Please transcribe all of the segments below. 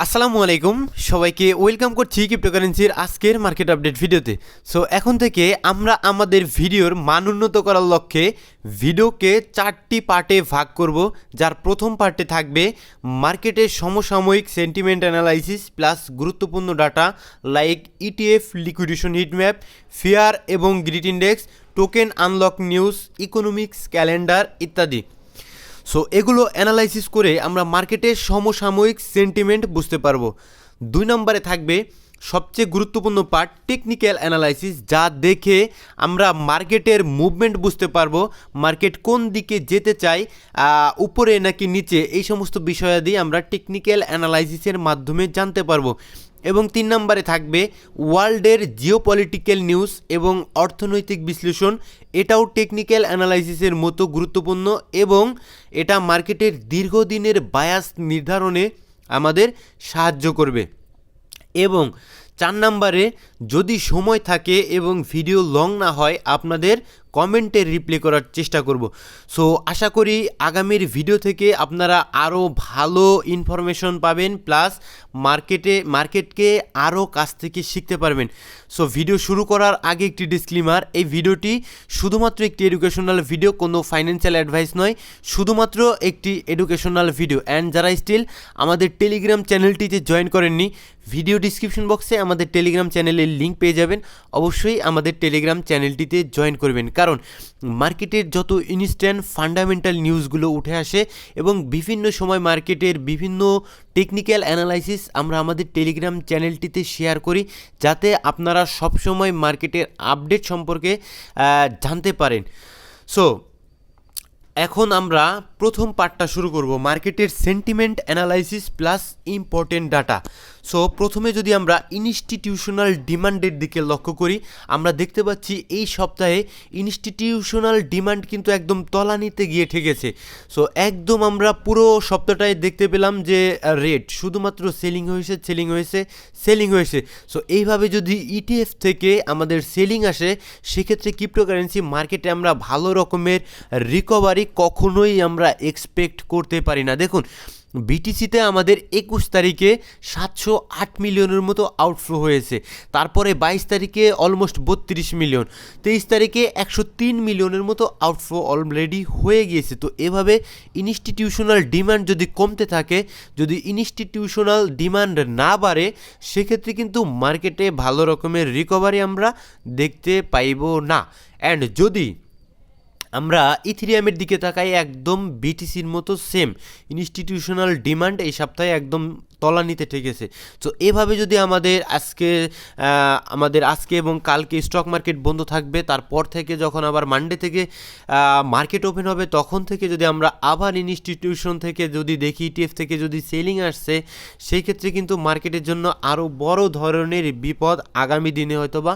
আসসালামু আলাইকুম সবাইকে ওয়েলকাম করছি ক্রিপ্টোকারেন্সির আজকের মার্কেট আপডেট ভিডিওতে। সো এখন থেকে আমরা আমাদের ভিডিওর মান উন্নত করার লক্ষ্যে ভিডিওকে 4টি পার্টে ভাগ করব, যার প্রথম পার্টে থাকবে মার্কেটের সমসাময়িক সেন্টিমেন্ট অ্যানালাইসিস প্লাস গুরুত্বপূর্ণ data like ETF, liquidation heatmap, fear এবং greed index, token unlock news, economics calendar ইত্যাদি। সো এগুলো অ্যানালাইসিস করে আমরা মার্কেটের সমসাময়িক সেন্টিমেন্ট বুঝতে পারবো। 2 নম্বরে থাকবে সবচেয়ে গুরুত্বপূর্ণ পার্ট টেকনিক্যাল অ্যানালাইসিস, যা দেখে আমরা মার্কেটের মুভমেন্ট বুঝতে পারবো, মার্কেট কোন দিকে যেতে চায়, উপরে নাকি নিচে, এই সমস্ত বিষয়াদি আমরা টেকনিক্যাল অ্যানালাইসিসের মাধ্যমে জানতে পারবো। এবং 3 নম্বরে থাকবে ওয়ার্ল্ডের জিওপলিটিক্যাল নিউজ এবং অর্থনৈতিক বিশ্লেষণ। এটাও টেকনিক্যাল অ্যানালাইসিসের মতো গুরুত্বপূর্ণ এবং এটা মার্কেটের দীর্ঘদিনের বায়াস নির্ধারণে আমাদের সাহায্য করবে। এবং 4 নম্বরে যদি সময় থাকে এবং ভিডিও লং না হয়, আপনাদের কমেন্টে রিপ্লাই করার চেষ্টা করব। সো আশা করি আগামীর ভিডিও থেকে আপনারা আরও ভালো ইনফরমেশন পাবেন, প্লাস মার্কেটকে আরও কাছ থেকে শিখতে পারবেন। সো ভিডিও শুরু করার আগে একটি ডিসক্লেমার, এই ভিডিওটি শুধুমাত্র একটি এডুকেশনাল ভিডিও, কোনো ফাইন্যান্সিয়াল অ্যাডভাইস নয়, শুধুমাত্র একটি এডুকেশনাল ভিডিও। অ্যান্ড যারা স্টিল আমাদের টেলিগ্রাম চ্যানেলটিতে জয়েন করেননি, ভিডিও ডিসক্রিপশন বক্সে আমাদের টেলিগ্রাম চ্যানেলের লিঙ্ক পেয়ে যাবেন। অবশ্যই আমাদের টেলিগ্রাম চ্যানেলটিতে জয়েন করবেন, কারণ মার্কেটের যত ইনস্ট্যান্ট ফান্ডামেন্টাল নিউজগুলো উঠে আসে এবং বিভিন্ন সময় মার্কেটের বিভিন্ন টেকনিক্যাল অ্যানালাইসিস আমরা আমাদের টেলিগ্রাম চ্যানেলটিতে শেয়ার করি, যাতে আপনারা সবসময় মার্কেটের আপডেট সম্পর্কে জানতে পারেন। সো এখন আমরা প্রথম পার্টটা শুরু করব, মার্কেটের sentiment analysis plus important data. So প্রথমে যদি আমরা ইনস্টিটিউশনাল ডিমান্ডের দিকে লক্ষ্য করি, আমরা দেখতে পাচ্ছি এই সপ্তাহে ইনস্টিটিউশনাল ডিমান্ড কিন্তু একদম তলানিতে গিয়ে ঠেকেছে। সো একদম আমরা পুরো সপ্তাহটায় দেখতে পেলাম যে রেট শুধুমাত্র সেলিং হয়েছে। সো এইভাবে যদি ইটিএফ থেকে আমাদের সেলিং আসে, সেক্ষেত্রে ক্রিপ্টোকারেন্সি মার্কেটে আমরা ভালো রকমের রিকভারি কখনোই আমরা এক্সপেক্ট করতে পারি না। দেখুন, বিটিসিতে আমাদের 21 তারিখে 708 মিলিয়নের মতো আউটফ্লো হয়েছে, তারপরে 22 তারিখে অলমোস্ট 32 মিলিয়ন, 23 তারিখে 103 মিলিয়নের মতো আউটফ্লো অলরেডি হয়ে গিয়েছে। তো এভাবে ইনস্টিটিউশনাল ডিমান্ড যদি কমতে থাকে, যদি ইনস্টিটিউশনাল ডিমান্ড না বাড়ে, সেক্ষেত্রে কিন্তু মার্কেটে ভালো রকমের রিকভারি আমরা দেখতে পাইব না। অ্যান্ড যদি আমরা ইথেরিয়ামের দিকে তাকাই, একদম বিটিসির মতো সেম ইনস্টিটিউশনাল ডিমান্ড এই সপ্তাহে একদম তলানিতে ঠেকেছে। তো এভাবে যদি আমাদের আজকে এবং কালকে স্টক মার্কেট বন্ধ থাকবে, তারপর থেকে যখন আবার মানডে থেকে মার্কেট ওপেন হবে, তখন থেকে যদি আমরা আবার ইনস্টিটিউশন থেকে যদি দেখি, ইটিএফ থেকে যদি সেলিং আসছে, সেই ক্ষেত্রে কিন্তু মার্কেটের জন্য আরও বড় ধরনের বিপদ আগামী দিনে হয়তো বা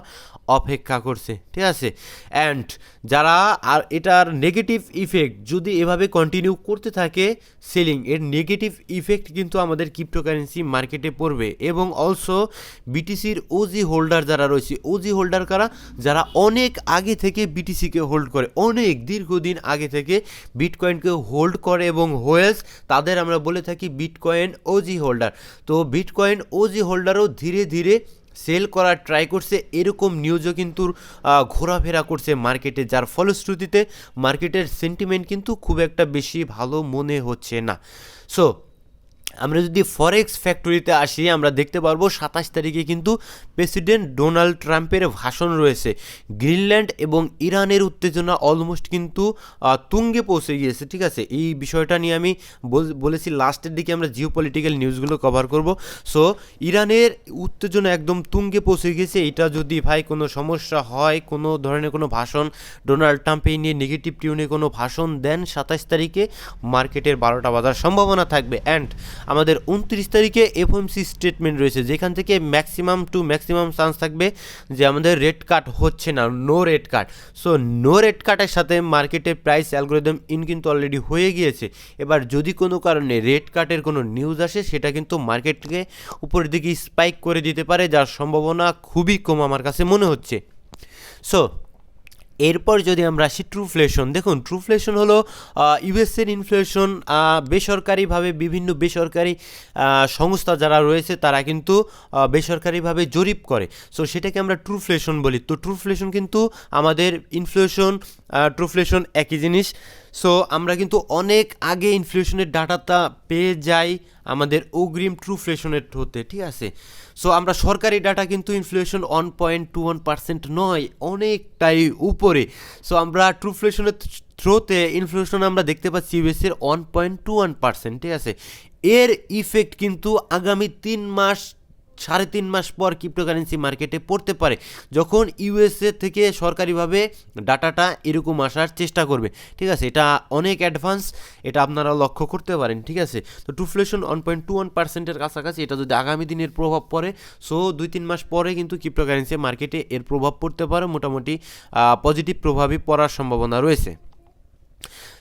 অপেক্ষা করছে, ঠিক আছে। অ্যান্ড যারা আর এটার নেগেটিভ ইফেক্ট যদি এভাবে কন্টিনিউ করতে থাকে, সেলিং এর নেগেটিভ ইফেক্ট কিন্তু আমাদের ক্রিপ্টোকারেন্সি মার্কেটে পড়বে। এবং অলসো বিটিসির ওজি হোল্ডার যারা রয়েছে, ওজি হোল্ডার কারা, যারা অনেক আগে থেকে বিটিসিকে হোল্ড করে, অনেক দীর্ঘদিন আগে থেকে বিটকয়েনকে হোল্ড করে এবং হোয়েলস, তাদের আমরা বলে থাকি বিটকয়েন ওজি হোল্ডার। তো বিটকয়েন ওজি হোল্ডারও ধীরে ধীরে সেল করার ট্রাই করছে, এরকম নিউজও কিন্তু ঘোরাফেরা করছে মার্কেটে, যার ফলশ্রুতিতে মার্কেটের সেন্টিমেন্ট কিন্তু খুব একটা বেশি ভালো মনে হচ্ছে না। সো আমরা যদি ফরেক্স ফ্যাক্টরিতে আসি, আমরা দেখতে পারবো 27 তারিখে কিন্তু প্রেসিডেন্ট ডোনাল্ড ট্রাম্পের ভাষণ রয়েছে। গ্রিনল্যান্ড এবং ইরানের উত্তেজনা অলমোস্ট কিন্তু তুঙ্গে পৌঁছে গিয়েছে, ঠিক আছে। এই বিষয়টা নিয়ে আমি বলেছি লাস্টের দিকে আমরা জিওপলিটিক্যাল নিউজগুলো কভার করব। সো ইরানের উত্তেজনা একদম তুঙ্গে পৌঁছে গিয়েছে। এটা যদি ভাই কোনো সমস্যা হয়, কোনো ধরনের কোনো ভাষণ ডোনাল্ড ট্রাম্প এই নিয়ে নেগেটিভ টিউনে কোনো ভাষণ দেন, 27 তারিখে মার্কেটের 12টা বাজার সম্ভাবনা থাকবে। অ্যান্ড আমাদের 29 তারিখে এফওএমসি স্টেটমেন্ট রয়েছে, যেখান থেকে ম্যাক্সিমাম চান্স থাকবে যে আমাদের রেড কাট হচ্ছে না, no rate cut. So no rate কাটের সাথে মার্কেটের প্রাইস অ্যালগোরিদম ইন কিন্তু অলরেডি হয়ে গিয়েছে। এবার যদি কোনো কারণে রেড কাটের কোনো নিউজ আসে, সেটা কিন্তু মার্কেটকে উপরের দিকে স্পাইক করে দিতে পারে, যার সম্ভাবনা খুবই কম আমার কাছে মনে হচ্ছে। সো এরপর যদি আমরা আসি ট্রুফ্লেশন, দেখুন ট্রুফ্লেশন হলো ইউএসের ইনফ্লেশন, বেসরকারিভাবে বিভিন্ন বেসরকারি সংস্থা যারা রয়েছে তারা কিন্তু বেসরকারিভাবে জরিপ করে, সো সেটাকে আমরা ট্রুফ্লেশন বলি। তো ট্রুফ্লেশন কিন্তু আমাদের ইনফ্লেশন ট্রুফ্লেশন একই জিনিস। সো আমরা কিন্তু অনেক আগে ইনফ্লেশনের ডাটাটা পেয়ে যাই আমাদের অগ্রিম ট্রুফ্লেশনের হতে, ঠিক আছে। সো আমরা সরকারি ডাটা কিন্তু ইনফ্লেশন 1.21% নয়, অনেকটাই উপরে। সো আমরা ট্রুফ্লেশনের থ্রোতে ইনফ্লেশন আমরা দেখতে পাচ্ছি ইউএসের 1.21%, ঠিক আছে। এর ইফেক্ট কিন্তু আগামী 3 মাস 3.5 মাস পর ক্রিপ্টোকারেন্সি মার্কেটে পড়তে পারে, যখন ইউএসএ থেকে সরকারিভাবে ডাটাটা এরকম আসার চেষ্টা করবে, ঠিক আছে। এটা অনেক অ্যাডভান্স, এটা আপনারা লক্ষ্য করতে পারেন, ঠিক আছে। তো ট্রুফ্লেশন 1.21%-এর কাছাকাছি, এটা যদি আগামী দিনের প্রভাব পড়ে, সো 2-3 মাস পরে কিন্তু ক্রিপ্টোকারেন্সি মার্কেটে এর প্রভাব পড়তে পারে, মোটামুটি পজিটিভ প্রভাবই পড়ার সম্ভাবনা রয়েছে।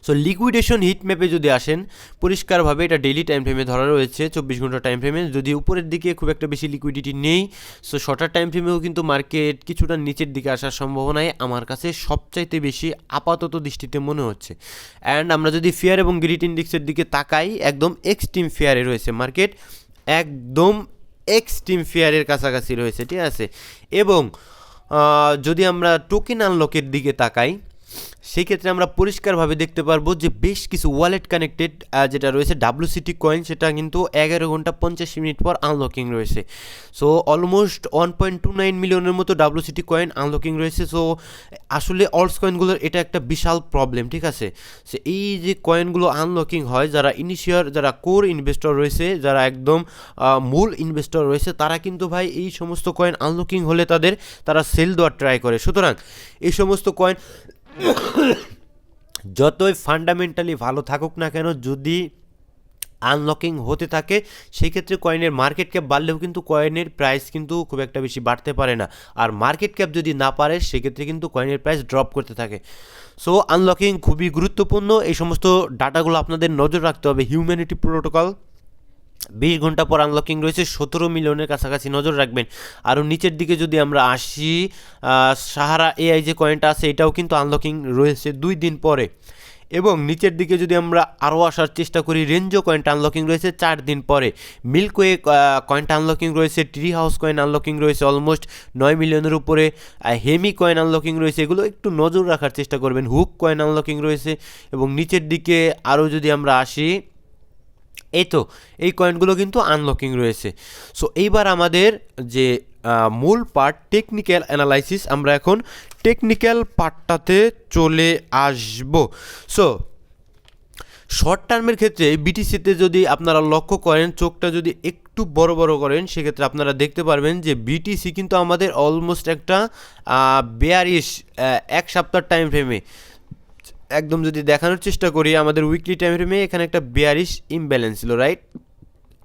সো লিকুইডেশন হিট ম্যাপে যদি আসেন, পরিষ্কারভাবে এটা ডেইলি টাইম ফ্রেমে ধরা রয়েছে, 24 ঘন্টা টাইম ফ্রেমে। যদি উপরের দিকে খুব একটা বেশি লিকুইডিটি নেই, সো শর্টার টাইম ফ্রেমেও কিন্তু মার্কেট কিছুটা নিচের দিকে আসার সম্ভাবনায় আমার কাছে সবচাইতে বেশি আপাতত দৃষ্টিতে মনে হচ্ছে। অ্যান্ড আমরা যদি ফেয়ার এবং গ্রিড ইন্ডেক্সের দিকে তাকাই, একদম এক্সট্রিম ফেয়ারে রয়েছে মার্কেট, একদম এক্সট্রিম ফেয়ারের কাছাকাছি রয়েছে, ঠিক আছে। এবং যদি আমরা টোকেন আনলকের দিকে তাকাই, সেই ক্ষেত্রে আমরা পরিষ্কারভাবে দেখতে পারবো যে বেশ কিছু ওয়ালেট কানেক্টেড যেটা রয়েছে WCT কয়েন, সেটা কিন্তু 11 ঘন্টা 50 মিনিট পর আনলকিং রয়েছে। সো অলমোস্ট 1.29 মিলিয়নের মতো WCT কয়েন আনলকিং রয়েছে। সো আসলে অলস কয়েনগুলোর এটা একটা বিশাল প্রবলেম, ঠিক আছে। সো এই যে কয়েনগুলো আনলকিং হয়, যারা ইনিশিয়াল, যারা কোর ইনভেস্টর রয়েছে, যারা একদম মূল ইনভেস্টর রয়েছে, তারা কিন্তু ভাই এই সমস্ত কয়েন আনলকিং হলে তারা সেল দেওয়ার ট্রাই করে। সুতরাং এই সমস্ত কয়েন যতই ফান্ডামেন্টালি ভালো থাকুক না কেন, যদি আনলকিং হতে থাকে, সেই ক্ষেত্রে কয়েনের মার্কেট ক্যাপ বাড়লেও কিন্তু কয়েনের প্রাইস কিন্তু খুব একটা বেশি বাড়তে পারে না। আর মার্কেট ক্যাপ যদি না পারে, সেক্ষেত্রে কিন্তু কয়েনের প্রাইস ড্রপ করতে থাকে। সো আনলকিং খুবই গুরুত্বপূর্ণ, এই সমস্ত ডাটাগুলো আপনাদের নজর রাখতে হবে। হিউম্যানিটি প্রোটোকল 20 ঘন্টা পর আনলকিং রয়েছে, 17 মিলিয়নের কাছাকাছি নজর রাখবেন। আরও নিচের দিকে যদি আমরা আসি, সাহারা এআই যে কয়েনটা আছে, এটাও কিন্তু আনলকিং রয়েছে 2 দিন পরে। এবং নিচের দিকে যদি আমরা আরও আসার চেষ্টা করি, রেঞ্জো কয়েনটা আনলকিং রয়েছে 4 দিন পরে, মিল্কওয়ে কয়েনটা আনলকিং রয়েছে, ট্রি হাউস কয়েন আনলকিং রয়েছে অলমোস্ট 9 মিলিয়নের উপরে, হেমি কয়েন আনলকিং রয়েছে, এগুলো একটু নজর রাখার চেষ্টা করবেন। হুক কয়েন আনলকিং রয়েছে। এবং নিচের দিকে আরও যদি আমরা আসি, এই তো এই কয়েনগুলো কিন্তু আনলকিং রয়েছে। সো এইবার আমাদের যে মূল পার্ট, টেকনিক্যাল অ্যানালাইসিস, আমরা এখন টেকনিক্যাল পার্টটাতে চলে আসব। সো শর্ট টার্মের ক্ষেত্রে বিটিসিতে যদি আপনারা লক্ষ্য করেন, চোখটা যদি একটু বড় বড় করেন, সেক্ষেত্রে আপনারা দেখতে পারবেন যে বিটিসি কিন্তু আমাদের অলমোস্ট একটা বেয়ারিশ 1 সপ্তাহ টাইম ফ্রেমে, একদম যদি দেখানোর চেষ্টা করি, আমাদের উইকলি টাইম ফ্রেমে এখানে একটা বেয়ারিশ ইমব্যালেন্স ছিল, রাইট।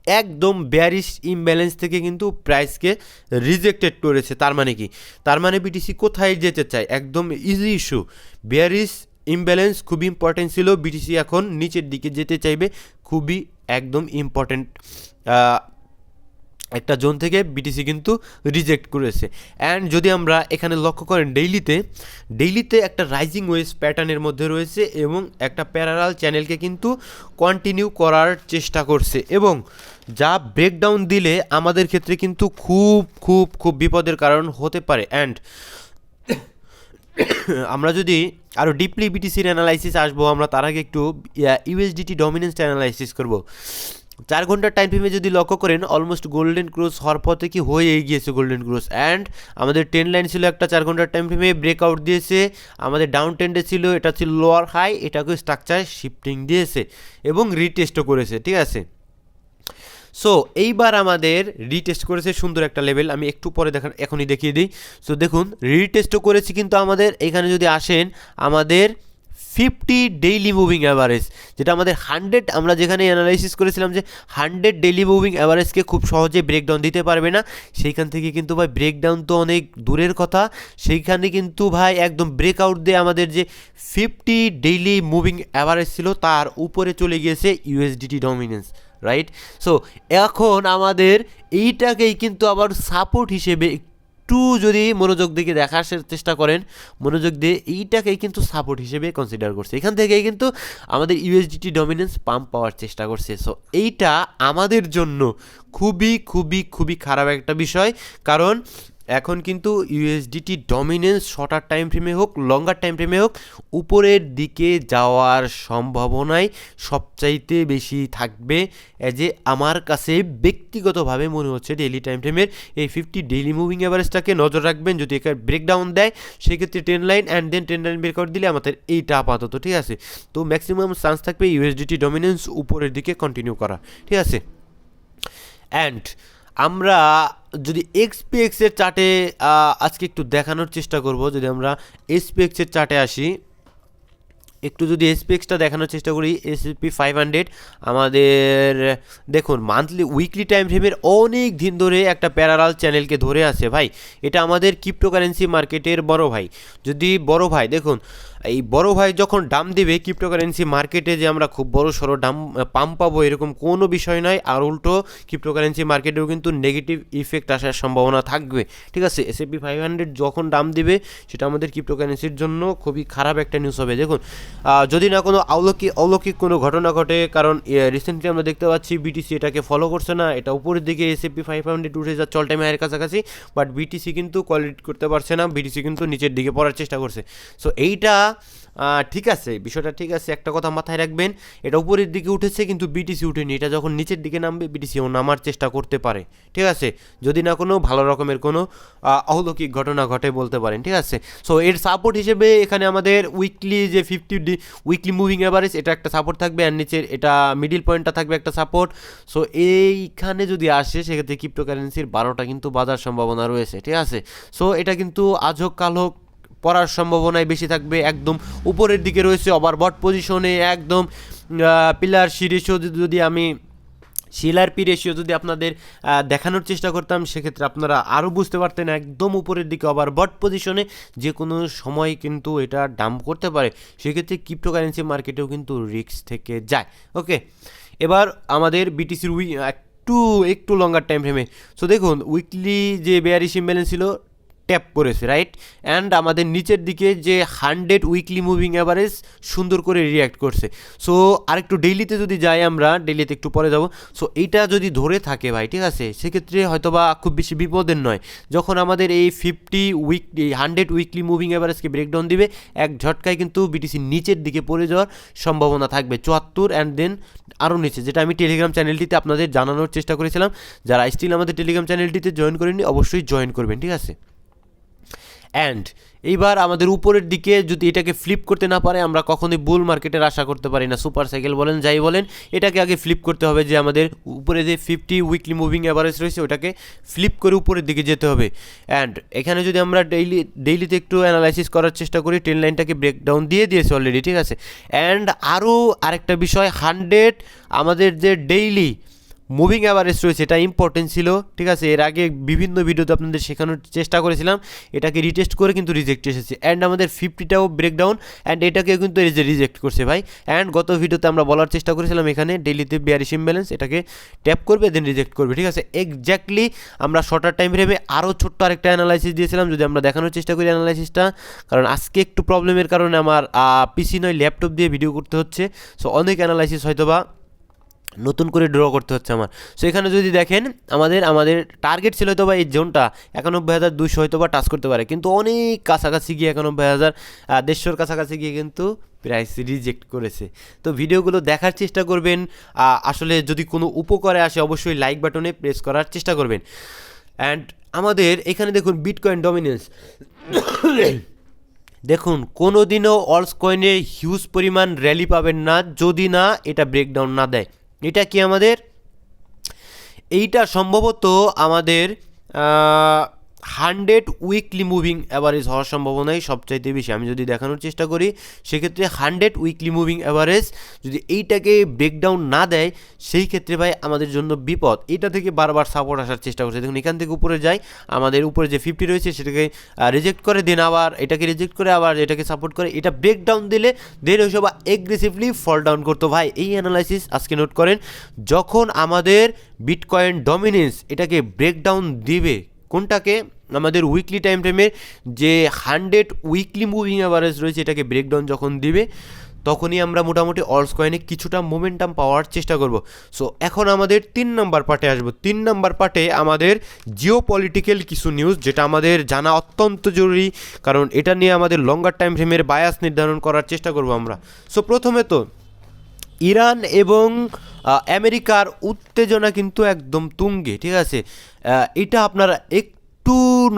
একদম বেয়ারিশ ইমব্যালেন্স থেকে কিন্তু প্রাইসকে রিজেক্টেড করেছে। তার মানে কি? তার মানে বিটিসি কোথায় যেতে চায়? একদম ইজি ইস্যু, বেয়ারিশ ইমব্যালেন্স খুবই ইম্পর্টেন্ট ছিল, বিটিসি এখন নিচের দিকে যেতে চাইবে, খুবই একদম ইম্পর্টেন্ট একটা জোন থেকে বিটিসি কিন্তু রিজেক্ট করেছে। অ্যান্ড যদি আমরা এখানে লক্ষ্য করেন, ডেইলিতে একটা রাইজিং ওয়েভ প্যাটার্নের মধ্যে রয়েছে এবং একটা প্যারালাল চ্যানেলকে কিন্তু কন্টিনিউ করার চেষ্টা করছে, এবং যা ব্রেকডাউন দিলে আমাদের ক্ষেত্রে কিন্তু খুব খুব খুব বিপদের কারণ হতে পারে। অ্যান্ড আমরা যদি আরও ডিপলি বিটিসির অ্যানালাইসিস আসবো, আমরা তার আগে একটু ইউএসডিটি ডমিনেন্স অ্যানালাইসিস করবো। 4 ঘন্টার টাইম ফ্রেমে যদি লক্ষ্য করেন, অলমোস্ট গোল্ডেন ক্রস হওয়ার পথে কি হয়ে গিয়েছে গোল্ডেন ক্রস। অ্যান্ড আমাদের ট্রেন্ড লাইন ছিল একটা 4 ঘন্টার টাইম ফ্রেমে, ব্রেকআউট দিয়েছে, আমাদের ডাউন ট্রেন্ডে ছিল, এটা ছিল লোয়ার হাই, এটাকে স্ট্রাকচার শিফটিং দিয়েছে এবং রিটেস্টও করেছে, ঠিক আছে। সো এইবার আমাদের রিটেস্ট করেছে সুন্দর একটা লেভেল, আমি একটু পরে এখনই দেখিয়ে দিই। সো দেখুন, রিটেস্টও করেছি, কিন্তু আমাদের এখানে যদি আসেন, আমাদের 50 ডেইলি মুভিং অ্যাভারেজ, যেটা আমাদের 100, আমরা যেখানে অ্যানালাইসিস করেছিলাম যে 100 ডেইলি মুভিং অ্যাভারেজকে খুব সহজে ব্রেকডাউন দিতে পারবে না, সেইখান থেকে কিন্তু ভাই ব্রেকডাউন তো অনেক দূরের কথা, সেইখানে কিন্তু ভাই একদম ব্রেকআউট দিয়ে আমাদের যে 50 ডেইলি মুভিং অ্যাভারেজ ছিল, তার উপরে চলে গিয়েছে ইউএসডিটি ডমিনেন্স, রাইট। সো এখন আমাদের এইটাকেই কিন্তু আবার সাপোর্ট হিসেবে একটু যদি মনোযোগ দিকে দেখার চেষ্টা করেন, মনোযোগ দিয়ে এইটাকেই কিন্তু সাপোর্ট হিসেবে কনসিডার করছে, এখান থেকেই কিন্তু আমাদের ইউএসডিটি ডমিনেন্স পাম্প পাওয়ার চেষ্টা করছে। সো এইটা আমাদের জন্য খুবই খুবই খুবই খারাপ একটা বিষয়, কারণ এখন কিন্তু ইউএসডিটি ডমিনেন্স শর্টার টাইম ফ্রেমে হোক লঙ্গার টাইম ফ্রেমে হোক উপরের দিকে যাওয়ার সম্ভাবনাই সবচাইতে বেশি থাকবে। যে আমার কাছে ব্যক্তিগতভাবে মনে হচ্ছে ডেইলি টাইম ফ্রেমের এই 50 ডেইলি মুভিং অ্যাভারেজটাকে নজর রাখবেন, যদি এখানে ব্রেকডাউন দেয় সেক্ষেত্রে trend line and then trend line breakout দিলে আমাদের এইটা আপাতত ঠিক আছে। তো ম্যাক্সিমাম চান্স থাকবে ইউএসডিটি ডমিনেন্স উপরের দিকে কন্টিনিউ করা, ঠিক আছে। অ্যান্ড আমরা যদি এক্সপিএক্সের চার্টে আজকে একটু দেখানোর চেষ্টা করব, যদি আমরা এসপিএক্সের চার্টে আসি, একটু যদি এসপিএক্সটা দেখানোর চেষ্টা করি, S&P 500 আমাদের দেখুন মান্থলি উইকলি টাইম ফ্রেমের অনেক দিন ধরে একটা প্যারালাল চ্যানেলকে ধরে আছে ভাই। এটা আমাদের ক্রিপ্টোকারেন্সি মার্কেটের বড় ভাই। যদি বড় ভাই দেখুন এই বড় ভাই যখন দাম দেবে ক্রিপ্টোকারেন্সি মার্কেটে যে আমরা খুব বড় সড়ো দাম পাম্প পাবো এরকম কোনো বিষয় নয়, আর উল্টো ক্রিপ্টোকারেন্সি মার্কেটেও কিন্তু নেগেটিভ ইফেক্ট আসার সম্ভাবনা থাকবে, ঠিক আছে। S&P 500 যখন দাম দেবে সেটা আমাদের ক্রিপ্টোকারেন্সির জন্য খুবই খারাপ একটা নিউজ হবে। দেখুন যদি না কোনো অলৌকিক কোনো ঘটনা ঘটে, কারণ রিসেন্টলি আমরা দেখতে পাচ্ছি বিটিসি এটাকে ফলো করছে না, এটা উপরের দিকে S&P 500 উঠে যাচ্ছে অল টাইম হাইয়ের কাছাকাছি, বাট বিটিসি কিন্তু কোয়ালিটি করতে পারছে না, বিটিসি কিন্তু নিচের দিকে পড়ার চেষ্টা করছে। সো এইটা ঠিক আছে, বিষয়টা ঠিক আছে, একটা কথা মাথায় রাখবেন, এটা উপরের দিকে উঠেছে কিন্তু বিটিসি উঠেনি, এটা যখন নিচের দিকে নামবে বিটিসিও নামার চেষ্টা করতে পারে, ঠিক আছে, যদি না কোনো ভালো রকমের কোনো অলৌকিক ঘটনা ঘটে বলতে পারেন, ঠিক আছে। সো এর সাপোর্ট হিসেবে এখানে আমাদের উইকলি যে 50 উইকলি মুভিং অ্যাভারেজ এটা একটা সাপোর্ট থাকবে, আর নিচের এটা মিডিল পয়েন্টটা থাকবে একটা সাপোর্ট। সো এইখানে যদি আসে সেক্ষেত্রে ক্রিপ্টোকারেন্সির 12টা কিন্তু বাজার সম্ভাবনা রয়েছে, ঠিক আছে। সো এটা কিন্তু আজ হোক কাল হোক পড়ার সম্ভাবনাই বেশি থাকবে, একদম উপরের দিকে রয়েছে ওভারবট পজিশনে, একদম পিলার সি রেশিও যদি আমি সিএলআরপি রেশিও যদি আপনাদের দেখানোর চেষ্টা করতাম সেক্ষেত্রে আপনারা আরও বুঝতে পারতেন, একদম উপরের দিকে ওভারবট পজিশনে যে কোনো সময় কিন্তু এটা ডাম্প করতে পারে, সেক্ষেত্রে ক্রিপ্টোকারেন্সি মার্কেটেও কিন্তু রিস্ক থেকে যায়। ওকে, এবার আমাদের বিটিসির একটু লঙ্গার টাইম ফ্রেমে। সো দেখুন উইকলি যে বেয়ারিশ ইমব্যালেন্স ছিল ট্যাপ করেছে, রাইট, অ্যান্ড আমাদের নিচের দিকে যে 100 উইকলি মুভিং অ্যাভারেজ সুন্দর করে রিঅ্যাক্ট করছে। সো আরেকটু ডেইলিতে যদি যাই, আমরা ডেইলিতে একটু পরে যাব। সো এইটা যদি ধরে থাকে ভাই, ঠিক আছে, সেক্ষেত্রে হয়তোবা খুব বেশি বিপদের নয়, যখন আমাদের এই 100 উইকলি মুভিং অ্যাভারেজকে ব্রেকডাউন দিবে এক ঝটকায় কিন্তু বিটিসি নিচের দিকে পড়ে যাওয়ার সম্ভাবনা থাকবে 74 অ্যান্ড দেন আরও নিচে, যেটা আমি টেলিগ্রাম চ্যানেলটিতে আপনাদের জানানোর চেষ্টা করেছিলাম। যারা স্টিল আমাদের টেলিগ্রাম চ্যানেলটিতে জয়েন করেননি অবশ্যই জয়েন করবেন, ঠিক আছে। অ্যান্ড এইবার আমাদের উপরের দিকে যদি এটাকে ফ্লিপ করতে না পারে আমরা কখনোই বুল মার্কেটের আশা করতে পারি না, সুপার সাইকেল বলেন যাই বলেন, এটাকে আগে ফ্লিপ করতে হবে, যে আমাদের উপরে যে 50 উইকলি মুভিং অ্যাভারেজ রয়েছে ওটাকে ফ্লিপ করে উপরের দিকে যেতে হবে। অ্যান্ড এখানে যদি আমরা ডেইলিতে একটু অ্যানালাইসিস করার চেষ্টা করি, ট্রেন লাইনটাকে ব্রেকডাউন দিয়ে দিয়েছে অলরেডি, ঠিক আছে। অ্যান্ড আরও আরেকটা বিষয়, 100 আমাদের যে ডেইলি মুভিং অ্যাভারেজ রয়েছে এটা ইম্পর্টেন্ট ছিল, ঠিক আছে, এর আগে বিভিন্ন ভিডিওতে আপনাদের শেখানোর চেষ্টা করেছিলাম, এটাকে রিটেস্ট করে কিন্তু রিজেক্ট এসেছে। অ্যান্ড আমাদের 50টাও ব্রেকডাউন অ্যান্ড এটাকেও কিন্তু রিজেক্ট করছে ভাই। অ্যান্ড গত ভিডিওতে আমরা বলার চেষ্টা করেছিলাম এখানে ডেইলিতে বেয়ারিশ ইমব্যালেন্স এটাকে ট্যাপ করবে দেন রিজেক্ট করবে, ঠিক আছে। এক্স্যাক্টলি আমরা শর্টার টাইম ফ্রেমে আরও ছোট্ট আরেকটা অ্যানালাইসিস দিয়েছিলাম, যদি আমরা দেখানোর চেষ্টা করি অ্যানালাইসিসটা, কারণ আজকে একটু প্রবলেমের কারণে আমার পিসি নয় ল্যাপটপ দিয়ে ভিডিও করতে হচ্ছে। সো অনেক অ্যানালাইসিস হয়তোবা নতুন করে ড্র করতে হচ্ছে আমার। সো এখানে যদি দেখেন আমাদের টার্গেট ছিল হয়তো বা এই জোনটা 91,200 হয়তো বা টাচ করতে পারে, কিন্তু অনেক কাছাকাছি গিয়ে 91,150 কাছাকাছি গিয়ে কিন্তু প্রাইস রিজেক্ট করেছে। তো ভিডিওগুলো দেখার চেষ্টা করবেন, আসলে যদি কোনো উপকারে আসে অবশ্যই লাইক বাটনে প্রেস করার চেষ্টা করবেন। অ্যান্ড আমাদের এখানে দেখুন বিটকয়েন ডমিনেন্স দেখুন কোনো দিনও অলস কয়েনে হিউজ পরিমাণ র্যালি পাবেন না যদি না এটা ব্রেকডাউন না দেয়। এটা কি আমাদের এইটা সম্ভবত আমাদের 100 উইকলি মুভিং অ্যাভারেজ হওয়ার সম্ভাবনাই সবচাইতে বেশি। আমি যদি দেখানোর চেষ্টা করি সেক্ষেত্রে 100 উইকলি মুভিং অ্যাভারেজ যদি এইটাকে ব্রেকডাউন না দেয় সেই ক্ষেত্রে ভাই আমাদের জন্য বিপদ। এটা থেকে বারবার সাপোর্ট আসার চেষ্টা করছে, দেখুন এখান থেকে উপরে যায়, আমাদের উপরে যে 50 রয়েছে সেটাকে রিজেক্ট করে, দেন আবার এটাকে রিজেক্ট করে আবার এটাকে সাপোর্ট করে, এটা ব্রেকডাউন দিলে দেন ওই সব এগ্রেসিভলি ফল ডাউন করতো ভাই। এই অ্যানালাইসিস আজকে নোট করেন, যখন আমাদের বিটকয়েন ডমিনেন্স এটাকে ব্রেকডাউন দিবে কোনটাকে? আমাদের উইকলি টাইম ফ্রেমের যে 100 উইকলি মুভিং অ্যাভারেজ রয়েছে এটাকে ব্রেকডাউন যখন দিবে তখনই আমরা মোটামুটি অলস কয়েনে কিছুটা মোমেন্টাম পাওয়ার চেষ্টা করব। সো এখন আমাদের 3 নাম্বার পার্টে আসবো। 3 নাম্বার পার্টে আমাদের জিও পলিটিক্যাল কিছু নিউজ, যেটা আমাদের জানা অত্যন্ত জরুরি, কারণ এটা নিয়ে আমাদের লঙ্গার টাইম ফ্রেমের বায়াস নির্ধারণ করার চেষ্টা করব আমরা। সো প্রথমে তো ইরান এবং আমেরিকার উত্তেজনা কিন্তু একদম তুঙ্গে, ঠিক আছে? এটা আপনারা একটু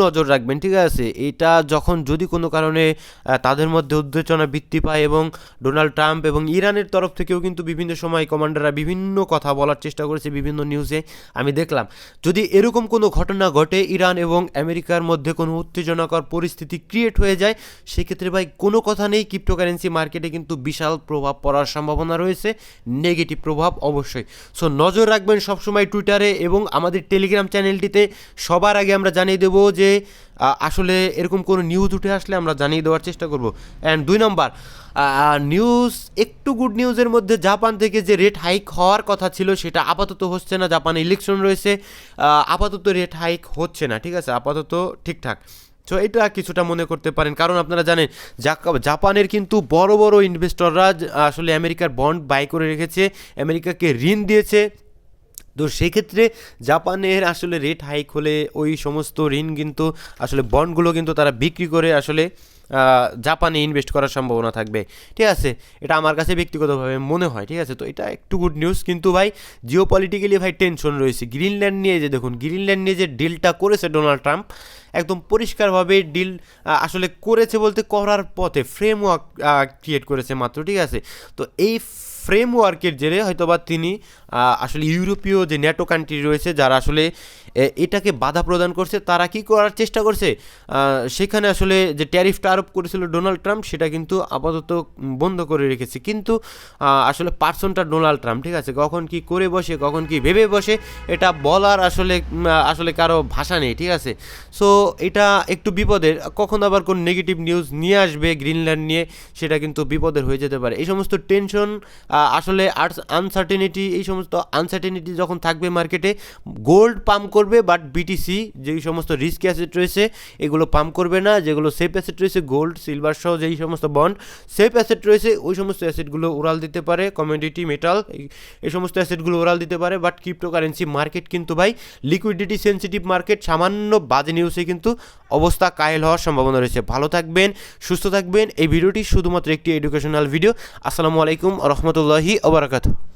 নজর রাখবেন, ঠিক আছে? এটা যখন যদি কোনো কারণে তাদের মধ্যে উত্তেজনা বৃদ্ধি পায় এবং ডোনাল্ড ট্রাম্প এবং ইরানের তরফ থেকেও কিন্তু বিভিন্ন সময় কমান্ডাররা বিভিন্ন কথা বলার চেষ্টা করেছে বিভিন্ন নিউজে আমি দেখলাম, যদি এরকম কোনো ঘটনা ঘটে ইরান এবং আমেরিকার মধ্যে কোনো উত্তেজনাকর পরিস্থিতি ক্রিয়েট হয়ে যায়, সেক্ষেত্রে ভাই কোনো কথা নেই, ক্রিপ্টোকারেন্সি মার্কেটে কিন্তু বিশাল প্রভাব পড়ার সম্ভাবনা রয়েছে, নেগেটিভ প্রভাব অবশ্যই। সো নজর রাখবেন সবসময় টুইটারে এবং আমাদের টেলিগ্রাম চ্যানেলটিতে সবার আগে আমরা জানিয়ে দেবো যে আসলে এরকম কোনো নিউজ উঠে আসলে আমরা জানিয়ে দেওয়ার চেষ্টা করব। অ্যান্ড 2 নম্বর নিউজ, একটু গুড নিউজের মধ্যে জাপান থেকে যে রেট হাইক হওয়ার কথা ছিল সেটা আপাতত হচ্ছে না। জাপানে ইলেকশন রয়েছে, আপাতত রেট হাইক হচ্ছে না, ঠিক আছে? আপাতত ঠিকঠাক। সো এটা কিছুটা মনে করতে পারেন, কারণ আপনারা জানেন জাপানের কিন্তু বড় বড় ইনভেস্টররা আসলে আমেরিকার বন্ড বাই করে রেখেছে, আমেরিকাকে ঋণ দিয়েছে। তো সেক্ষেত্রে জাপানের আসলে রেট হাইক হলে ওই সমস্ত ঋণ কিন্তু আসলে বন্ডগুলো কিন্তু তারা বিক্রি করে আসলে জাপানে ইনভেস্ট করার সম্ভাবনা থাকবে, ঠিক আছে? এটা আমার কাছে ব্যক্তিগতভাবে মনে হয়, ঠিক আছে? তো এটা একটু গুড নিউজ। কিন্তু ভাই জিও পলিটিক্যালি ভাই টেনশন রয়েছে গ্রিনল্যান্ড নিয়ে। যে দেখুন গ্রিনল্যান্ড নিয়ে যে ডিলটা করেছে ডোনাল্ড ট্রাম্প, একদম পরিষ্কারভাবে ডিল আসলে করেছে বলতে করার পথে ফ্রেমওয়ার্ক ক্রিয়েট করেছে মাত্র, ঠিক আছে? তো এই ফ্রেমওয়ার্কের জেরে হয়তোবা তিনি আসলে ইউরোপীয় যে ন্যাটো কান্ট্রি রয়েছে যারা আসলে এটাকে বাধা প্রদান করছে, তারা কি করার চেষ্টা করছে, সেখানে আসলে যে ট্যারিফটা আরোপ করেছিল ডোনাল্ড ট্রাম্প সেটা কিন্তু আপাতত বন্ধ করে রেখেছে। কিন্তু আসলে পার্সনটা ডোনাল্ড ট্রাম্প, ঠিক আছে? কখন কি করে বসে, কখন কি ভেবে বসে, এটা বলার আসলে কারো ভাষা নেই, ঠিক আছে? সো এটা একটু বিপদের। কখন আবার কোন নেগেটিভ নিউজ নিয়ে আসবে গ্রিনল্যান্ড নিয়ে, সেটা কিন্তু বিপদের হয়ে যেতে পারে। এই সমস্ত টেনশন আসলে আনসার্টেনিটি, এই সমস্ত আনসার্টেনিটি যখন থাকবে মার্কেটে, গোল্ড পাম্প করবে, বাট বিটিসি যেই সমস্ত রিস্ক অ্যাসেট রয়েছে এগুলো পাম্প করবে না। যেগুলো সেফ অ্যাসেট রয়েছে, গোল্ড সিলভার সহ যেই সমস্ত বন্ড সেফ অ্যাসেট রয়েছে, ওই সমস্ত অ্যাসেটগুলো উড়াল দিতে পারে, কমোডিটি মেটাল এই সমস্ত অ্যাসেটগুলো উড়াল দিতে পারে। বাট ক্রিপ্টোকারেন্সি মার্কেট কিন্তু ভাই লিকুইডিটি সেন্সিটিভ মার্কেট, সামান্য বাজে নিউজে কিন্তু অবস্থা কায়েল হওয়ার সম্ভাবনা রয়েছে। ভালো থাকবেন, সুস্থ থাকবেন। এই ভিডিওটি শুধুমাত্র একটি এডুকেশনাল ভিডিও। আসসালামু আলাইকুম ওয়া রাহমাতুল্লাহি ওয়া বারাকাতুহু।